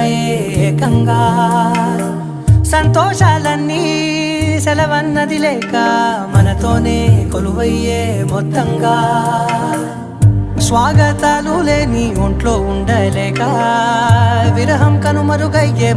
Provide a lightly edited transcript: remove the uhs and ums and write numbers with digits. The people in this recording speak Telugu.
కలిశాయే ఏకంగా సంతోషాలన్నీ సెలవన్నది లేక మనతోనే కొలువయ్యే మొత్తంగా స్వాగతాలు లేని ఒంట్లో ఉండలేక విరహం కనుమరుగయ్యే